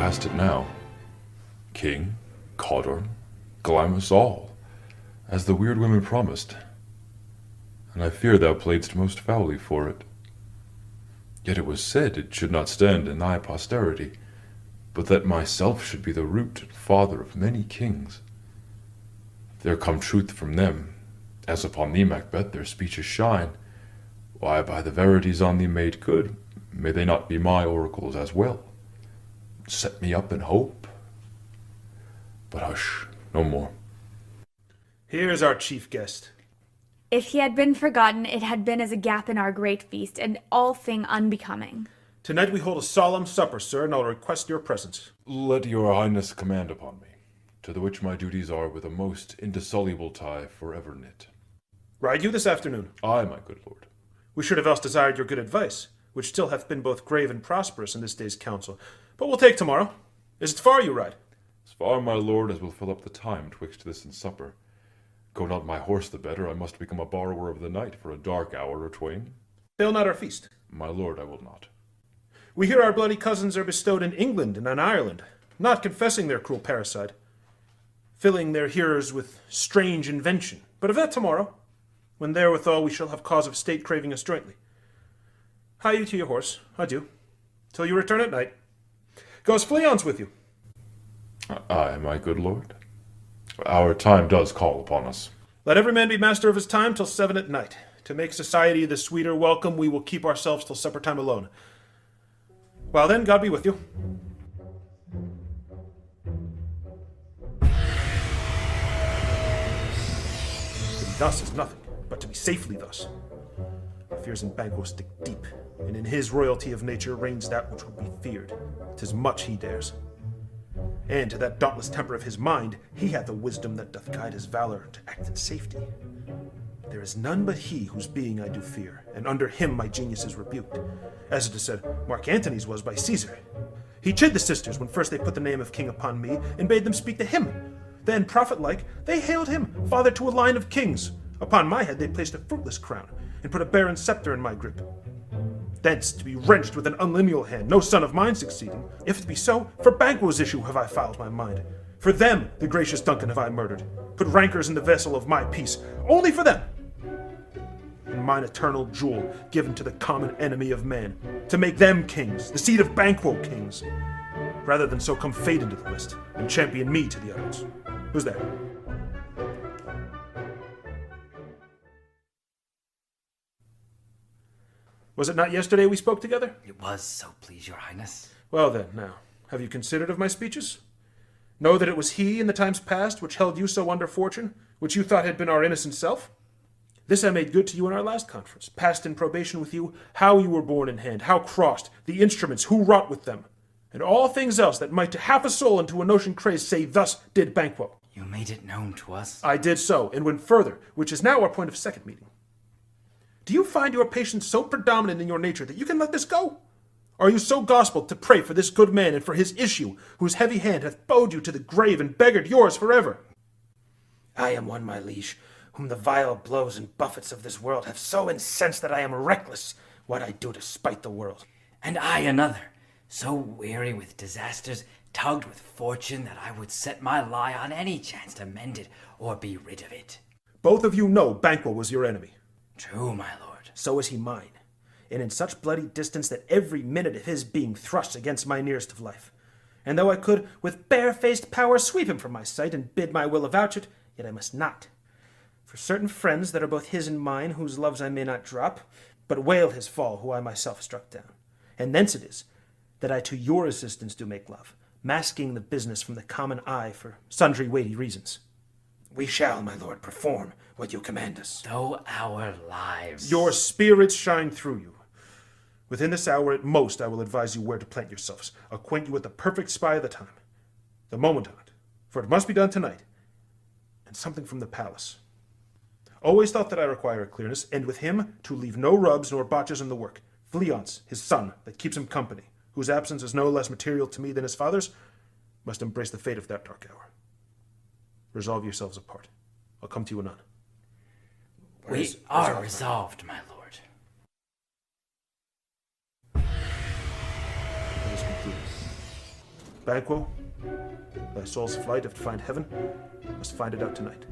hast it now. King, Cawdor, Glamis all, as the weird women promised. And I fear thou playedst most foully for it. Yet it was said it should not stand in thy posterity, but that myself should be the root and father of many kings. There come truth from them, as upon thee, Macbeth, their speeches shine. Why, by the verities on thee made good, may they not be my oracles as well? Set me up in hope. But hush, no more. Here is our chief guest. If he had been forgotten, it had been as a gap in our great feast, and all thing unbecoming. Tonight we hold a solemn supper, sir, and I'll request your presence. Let your highness command upon me, to the which my duties are with a most indissoluble tie forever knit. Ride you this afternoon? Ay, my good lord. We should have else desired your good advice, which still hath been both grave and prosperous in this day's council. But we'll take tomorrow. Is it far you ride? As far, my lord, as will fill up the time twixt this and supper. Go not my horse the better, I must become a borrower of the night for a dark hour or twain. Fail not our feast. My lord, I will not. We hear our bloody cousins are bestowed in England and in Ireland, not confessing their cruel parricide, filling their hearers with strange invention. But of that tomorrow, when therewithal we shall have cause of state craving us jointly. Hie you to your horse, adieu, till you return at night. Goes Fleance with you? Ay, my good lord. Our time does call upon us. Let every man be master of his time till 7 at night. To make society the sweeter welcome, we will keep ourselves till supper time alone. Well then, God be with you. To be thus is nothing, but to be safely thus. Our fears in Banquo stick deep, and in his royalty of nature reigns that which would be feared. 'Tis much he dares. And to that dauntless temper of his mind, he hath a wisdom that doth guide his valor to act in safety. There is none but he whose being I do fear, and under him my genius is rebuked, as it is said Mark Antony's was by Caesar. He chid the sisters when first they put the name of king upon me, and bade them speak to him. Then, prophet-like, they hailed him, father to a line of kings. Upon my head they placed a fruitless crown, and put a barren scepter in my grip. Thence to be wrenched with an unlineal hand, no son of mine succeeding. If it be so, for Banquo's issue have I filed my mind. For them, the gracious Duncan, have I murdered. Put rancors in the vessel of my peace, only for them. And mine eternal jewel given to the common enemy of man, to make them kings, the seed of Banquo kings, rather than so come fade into the list, and champion me to the utterance. Who's there? Was it not yesterday we spoke together? It was, so please your highness. Well then, now, have you considered of my speeches? Know that it was he in the times past which held you so under fortune, which you thought had been our innocent self? This I made good to you in our last conference, passed in probation with you, how you were borne in hand, how crossed, the instruments, who wrought with them, and all things else that might to half a soul and to a notion crazed say thus did Banquo. You made it known to us. I did so, and went further, which is now our point of second meeting. Do you find your patience so predominant in your nature that you can let this go? Are you so gospel to pray for this good man and for his issue, whose heavy hand hath bowed you to the grave and beggared yours forever? I am one, my liege, whom the vile blows and buffets of this world have so incensed that I am reckless what I do to spite the world. And I another, so weary with disasters, tugged with fortune, that I would set my lie on any chance to mend it or be rid of it. Both of you know Banquo was your enemy. True, my lord. So is he mine, and in such bloody distance that every minute of his being thrusts against my nearest of life. And though I could with barefaced power sweep him from my sight and bid my will avouch it, yet I must not. For certain friends that are both his and mine, whose loves I may not drop, but wail his fall, who I myself struck down. And thence it is that I to your assistance do make love, masking the business from the common eye for sundry weighty reasons. We shall, my lord, perform what you command us. Though our lives... Your spirits shine through you. Within this hour at most I will advise you where to plant yourselves, acquaint you with the perfect spy of the time, the moment of it, for it must be done tonight, and something from the palace. Always thought that I require a clearness, and with him to leave no rubs nor botches in the work. Fleance, his son, that keeps him company, whose absence is no less material to me than his father's, must embrace the fate of that dark hour. Resolve yourselves apart. I'll come to you anon. We are resolved, my lord. That is concluded. Banquo, thy soul's flight if to find heaven, must find it out tonight.